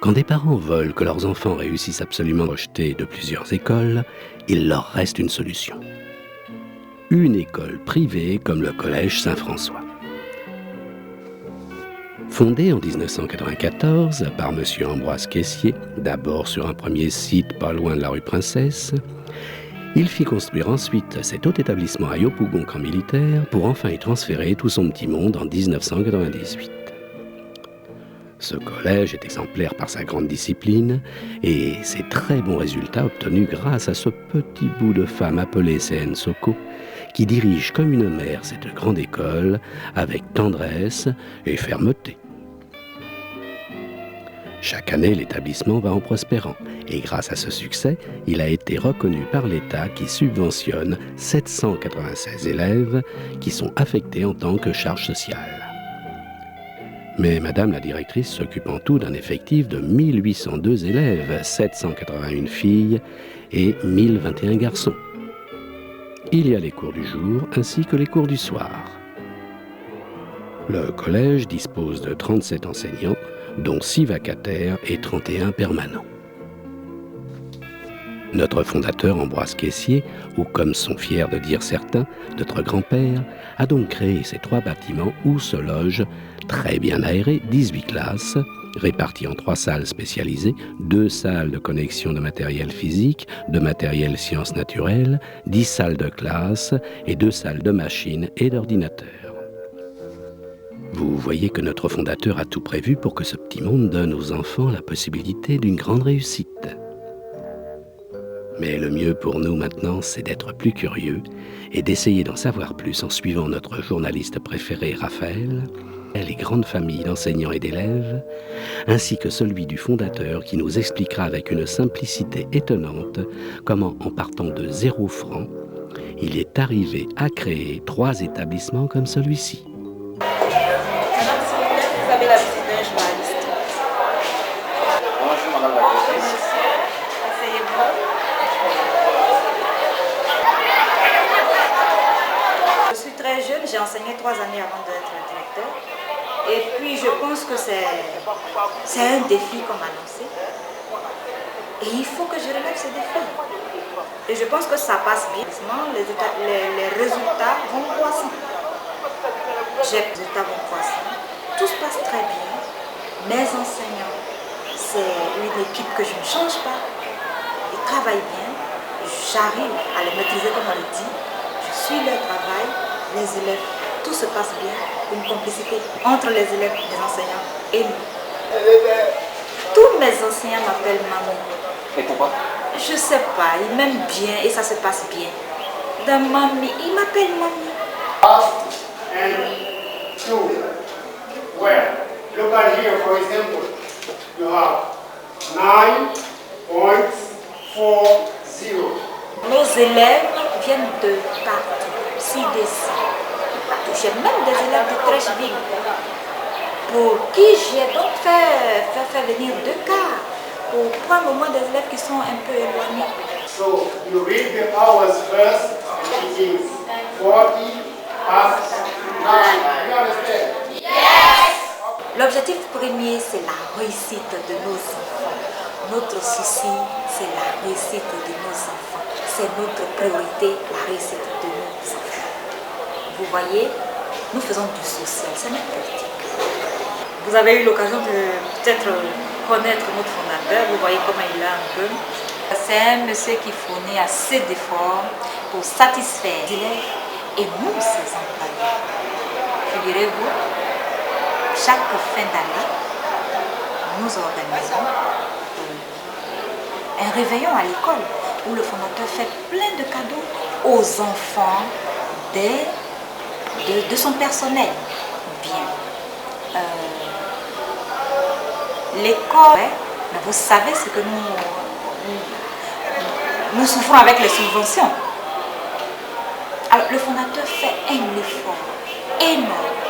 Quand des parents veulent que leurs enfants réussissent absolument rejetés de plusieurs écoles, il leur reste une solution. Une école privée comme le Collège Saint-François. Fondé en 1994 par M. Ambroise Caissier, d'abord sur un premier site pas loin de la rue Princesse, il fit construire ensuite cet haut établissement à Yopougon camp militaire pour enfin y transférer tout son petit monde en 1998. Ce collège est exemplaire par sa grande discipline et ses très bons résultats obtenus grâce à ce petit bout de femme appelée C.N. Soko qui dirige comme une mère cette grande école avec tendresse et fermeté. Chaque année, l'établissement va en prospérant et grâce à ce succès, il a été reconnu par l'État qui subventionne 796 élèves qui sont affectés en tant que charge sociale. Mais Madame la directrice s'occupe en tout d'un effectif de 1802 élèves, 781 filles et 1021 garçons. Il y a les cours du jour ainsi que les cours du soir. Le collège dispose de 37 enseignants, dont 6 vacataires et 31 permanents. Notre fondateur Ambroise Caissier, ou comme sont fiers de dire certains, notre grand-père, a donc créé ces 3 bâtiments où se logent, très bien aérés, 18 classes, réparties en 3 salles spécialisées, 2 salles de connexion de matériel physique, de matériel sciences naturelles, 10 salles de classe et 2 salles de machines et d'ordinateurs. Vous voyez que notre fondateur a tout prévu pour que ce petit monde donne aux enfants la possibilité d'une grande réussite. Mais le mieux pour nous maintenant, c'est d'être plus curieux et d'essayer d'en savoir plus en suivant notre journaliste préféré, Raphaël, les grandes familles d'enseignants et d'élèves, ainsi que celui du fondateur qui nous expliquera avec une simplicité étonnante comment, en partant de 0 francs, il est arrivé à créer 3 établissements comme celui-ci. Vous avez la visite d'un journaliste. Bonjour madame la directrice. Asseyez-vous. Je suis très jeune, j'ai enseigné 3 années avant d'être directeur. Et puis je pense que c'est un défi comme annoncé. Et il faut que je relève ce défi. Et je pense que ça passe bien. Les résultats vont croissant. Les résultats vont croissant. Tout se passe très bien. Mes enseignants, c'est une équipe que je ne change pas. Ils travaillent bien. J'arrive à les maîtriser comme on le dit. Je suis leur travail. Les élèves, tout se passe bien. Une complicité entre les élèves, les enseignants et nous. Tous mes enseignants m'appellent maman. Et pourquoi? Je sais pas, ils m'aiment bien et ça se passe bien. De mamie, ils m'appellent mamie. And 2, where look at here, for example, you have 9.40. Nos élèves viennent de partout, si d'ici. J'ai même des élèves de Trècheville pour qui j'ai donc fait venir 2 cars pour prendre au moins des élèves qui sont un peu éloignés. So you read the hours first, and it is 40 past 9. You understand? L'objectif premier, c'est la réussite de nos enfants. Notre souci, c'est la réussite de nos enfants. C'est notre priorité, la réussite de nos enfants. Vous voyez, nous faisons du social, c'est notre politique. Vous avez eu l'occasion de peut-être connaître notre fondateur, vous voyez comment il est un peu. C'est un monsieur qui fournit assez d'efforts pour satisfaire les élèves et nous, ses employés. Figurez-vous, chaque fin d'année, nous organisons un réveillon à l'école où le fondateur fait plein de cadeaux aux enfants de son personnel. Bien. L'école, vous savez ce que nous souffrons avec les subventions. Alors, le fondateur fait un effort énorme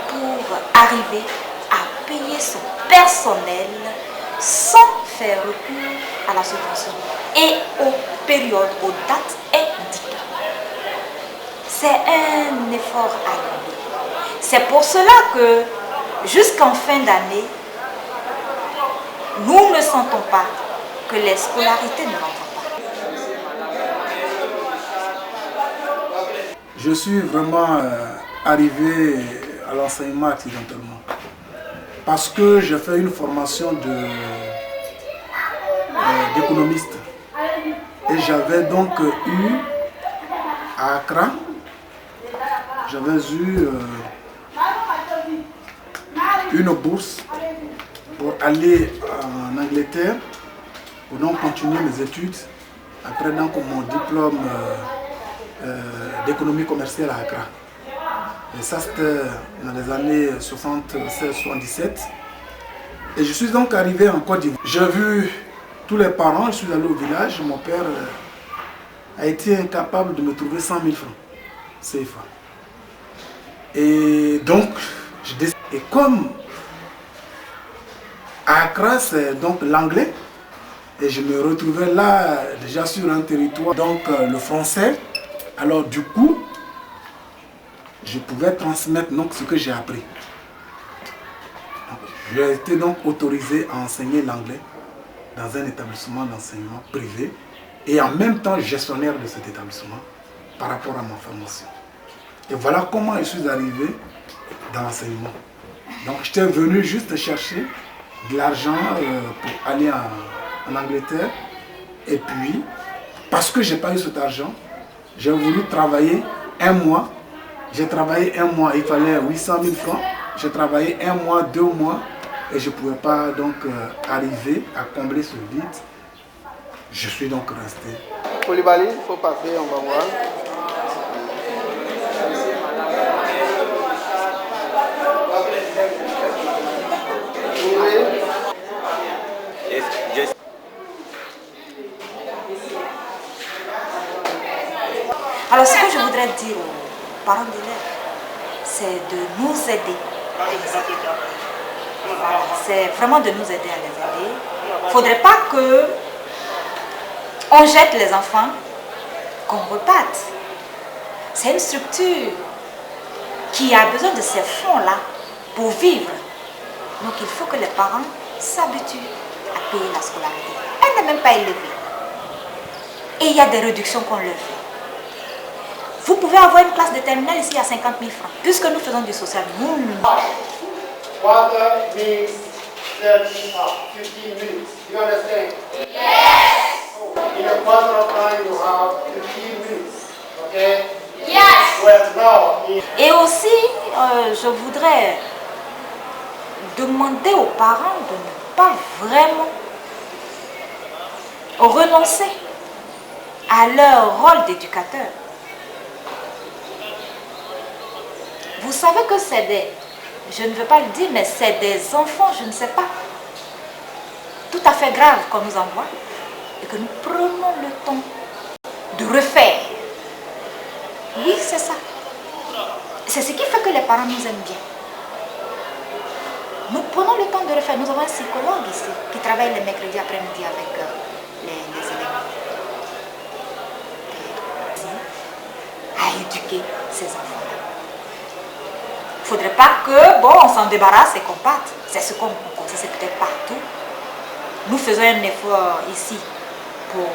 pour arriver à payer son personnel sans faire recours à la subvention et aux périodes, aux dates indiquées. C'est un effort annuel. C'est pour cela que jusqu'en fin d'année, nous ne sentons pas que les scolarités ne rentrent pas. Je suis vraiment arrivé à l'enseignement accidentellement parce que j'ai fait une formation d'économiste et j'avais donc eu à Accra, j'avais eu une bourse pour aller en Angleterre pour donc continuer mes études après donc mon diplôme d'économie commerciale à Accra. Et ça c'était dans les années 76-77. Et je suis donc arrivé en Côte d'Ivoire. J'ai vu tous les parents, je suis allé au village, mon père a été incapable de me trouver 100 000 francs CFA. Et donc, je décide. Et comme à Accra c'est donc l'anglais, et je me retrouvais là déjà sur un territoire, donc le français, alors du coup, je pouvais transmettre donc ce que j'ai appris. J'ai été donc autorisé à enseigner l'anglais dans un établissement d'enseignement privé et en même temps gestionnaire de cet établissement par rapport à ma formation. Et voilà comment je suis arrivé dans l'enseignement. Donc j'étais venu juste chercher de l'argent pour aller en Angleterre. Et puis, parce que je n'ai pas eu cet argent, j'ai voulu travailler un mois. J'ai travaillé un mois, il fallait 800 000 francs. J'ai travaillé un mois, 2 mois et je ne pouvais pas donc arriver à combler ce vide. Je suis donc resté. Koulibaly, il faut passer, on va voir. Alors ce que je voudrais dire aux parents d'élèves, c'est de nous aider à les aider. Voilà, c'est vraiment de nous aider à les aider. Il ne faudrait pas qu'on jette les enfants, qu'on reparte. C'est une structure qui a besoin de ces fonds-là pour vivre. Donc il faut que les parents s'habituent à payer la scolarité. Elle n'est même pas élevée. Et il y a des réductions qu'on leur fait. Vous pouvez avoir une classe de terminale ici à 50 000 francs. Puisque nous faisons du social, nous. Water means 15 minutes. You understand? Yes! In a quarter of time you have 15 minutes. Okay? Yes! Well, now, Et aussi, je voudrais demander aux parents de ne pas vraiment renoncer à leur rôle d'éducateur. Vous savez que c'est des, je ne veux pas le dire, mais c'est des enfants, je ne sais pas, tout à fait graves qu'on nous envoie et que nous prenons le temps de refaire. Oui, c'est ça. C'est ce qui fait que les parents nous aiment bien. Nous prenons le temps de refaire. Nous avons un psychologue ici qui travaille les mercredis après-midi avec les élèves. À éduquer ces enfants-là. Il ne faudrait pas que, bon, on s'en débarrasse et qu'on parte. C'est ce qu'on constate, c'est peut-être partout. Nous faisons un effort ici pour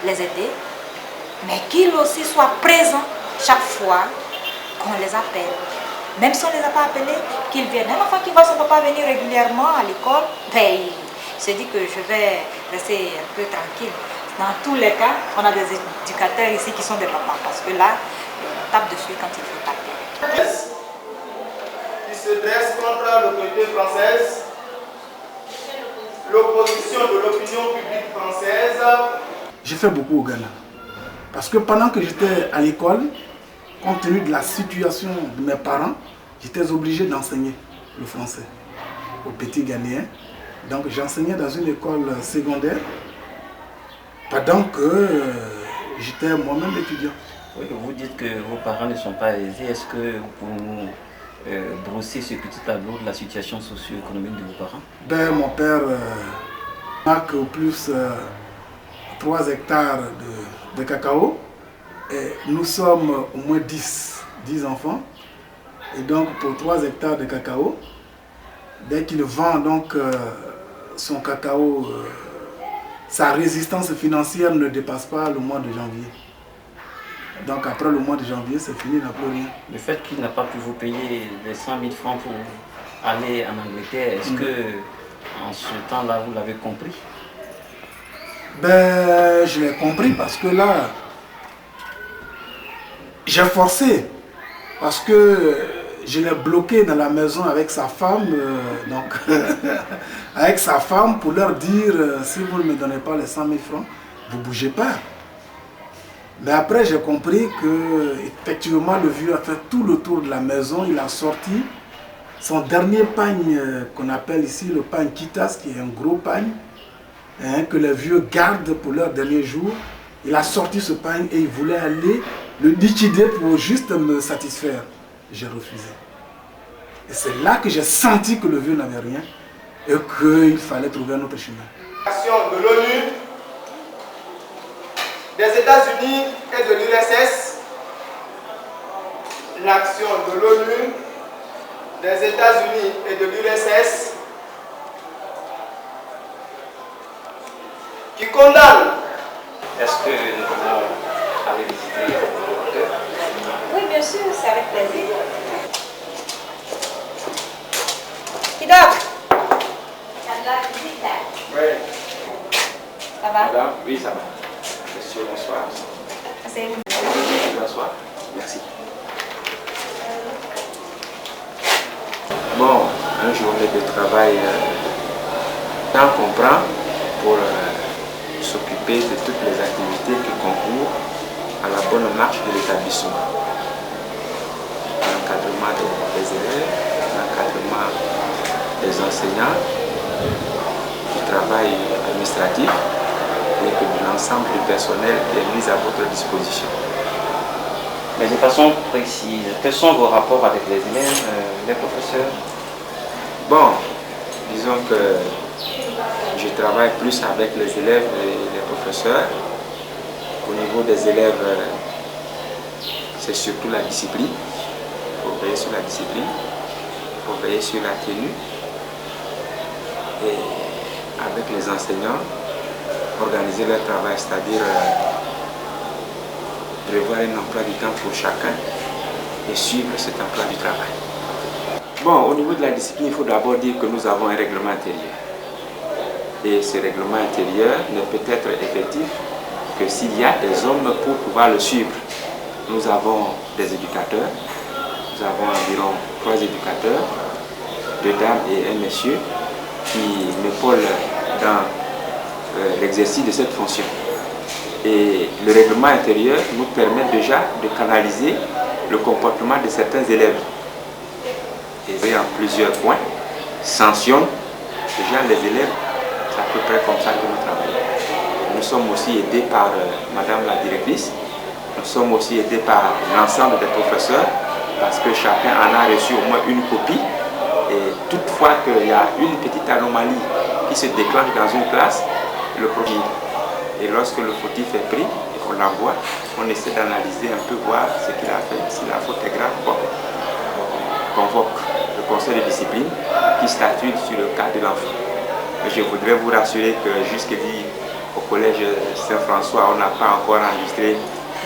les aider, mais qu'ils aussi soient présents chaque fois qu'on les appelle. Même si on ne les a pas appelés, qu'ils viennent. Un enfant qui voit son papa venir régulièrement à l'école, ben, il se dit que je vais rester un peu tranquille. Dans tous les cas, on a des éducateurs ici qui sont des papas, parce que là, on tape dessus quand il faut taper. Qui se dresse contre l'autorité française, l'opposition de l'opinion publique française. J'ai fait beaucoup au Ghana. Parce que pendant que j'étais à l'école, compte tenu de la situation de mes parents, j'étais obligé d'enseigner le français aux petits Ghanéens. Donc j'enseignais dans une école secondaire pendant que j'étais moi-même étudiant. Oui, vous dites que vos parents ne sont pas aisés. Est-ce que vous pouvez nous brosser ce petit tableau de la situation socio-économique de vos parents? Ben, mon père n'a qu'au plus 3 hectares de cacao. Et nous sommes au moins 10 enfants. Et donc pour 3 hectares de cacao, dès qu'il vend donc son cacao, sa résistance financière ne dépasse pas le mois de janvier. Donc après le mois de janvier, c'est fini, il n'a plus rien. Le fait qu'il n'a pas pu vous payer les 100 000 francs pour aller en Angleterre, est-ce que en ce temps-là, vous l'avez compris? Ben, je l'ai compris parce que là, j'ai forcé. Parce que je l'ai bloqué dans la maison avec sa femme, avec sa femme pour leur dire, si vous ne me donnez pas les 100 000 francs, vous ne bougez pas. Mais après, j'ai compris que effectivement le vieux a fait tout le tour de la maison. Il a sorti son dernier pagne qu'on appelle ici le pagne Kitas, qui est un gros pagne, hein, que les vieux gardent pour leur dernier jour. Il a sorti ce pagne et il voulait aller le liquider pour juste me satisfaire. J'ai refusé. Et c'est là que j'ai senti que le vieux n'avait rien et qu'il fallait trouver un autre chemin. L'action de l'ONU, des États-Unis et de l'URSS, l'action de l'ONU, des États-Unis et de l'URSS, qui condamne. Est-ce que nous pouvons aller visiter le docteur? Oui, bien sûr, c'est avec plaisir. Kidoc, t'as de la visite là? Oui. Ça va? Madame, oui, ça va. Monsieur, bonsoir. C'est vous. Bonsoir. Merci. Bon, une journée de travail, temps qu'on prend pour s'occuper de toutes les activités qui concourent à la bonne marche de l'établissement. L'encadrement des élèves, l'encadrement des enseignants, du travail administratif et que l'ensemble du personnel est mis à votre disposition. Mais de façon précise, quels sont vos rapports avec les élèves, les professeurs? Bon, disons que je travaille plus avec les élèves et les professeurs. Au niveau des élèves, c'est surtout la discipline. Il faut veiller sur la discipline, il faut veiller sur la tenue. Et avec les enseignants, organiser leur travail, c'est-à-dire prévoir un emploi du temps pour chacun et suivre cet emploi du travail. Bon, au niveau de la discipline, il faut d'abord dire que nous avons un règlement intérieur. Et ce règlement intérieur ne peut être effectif que s'il y a des hommes pour pouvoir le suivre. Nous avons des éducateurs, nous avons environ 3 éducateurs, 2 dames et un monsieur qui m'épaulent dans l'exercice de cette fonction. Et le règlement intérieur nous permet déjà de canaliser le comportement de certains élèves. Et en plusieurs points, sanctionne déjà les élèves. C'est à peu près comme ça que nous travaillons. Nous sommes aussi aidés par Madame la directrice, nous sommes aussi aidés par l'ensemble des professeurs, parce que chacun en a reçu au moins une copie. Et toutefois qu'il y a une petite anomalie qui se déclenche dans une classe, le profil. Et lorsque le fautif est pris et qu'on l'envoie, on essaie d'analyser un peu, voir ce qu'il a fait. Si la faute est grave, bon, on convoque le conseil de discipline qui statue sur le cas de l'enfant. Je voudrais vous rassurer que jusqu'à-dit au collège Saint-François, on n'a pas encore enregistré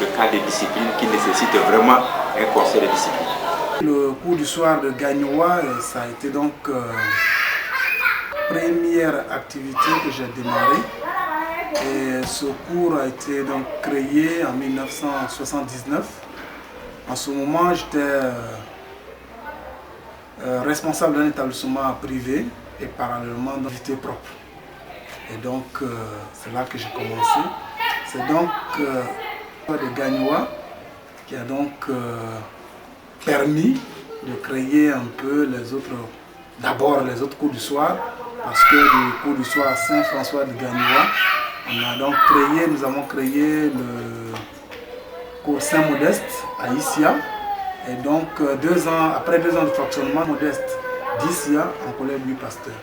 le cas de discipline qui nécessite vraiment un conseil de discipline. Le cours du soir de Gagnoua, ça a été donc première activité que j'ai démarrée. Et ce cours a été donc créé en 1979. En ce moment, j'étais responsable d'un établissement privé et parallèlement d'activité propre. Et donc, c'est là que j'ai commencé. C'est donc de Gagnoua qui a donc permis de créer un peu les autres, d'abord les autres cours du soir, parce que le cours du soir à Saint-François de Gagnoua, nous avons créé le cours Saint-Modeste à Issia. Et donc, après 2 ans de fonctionnement, Modeste d'Issia en collège Louis Pasteur.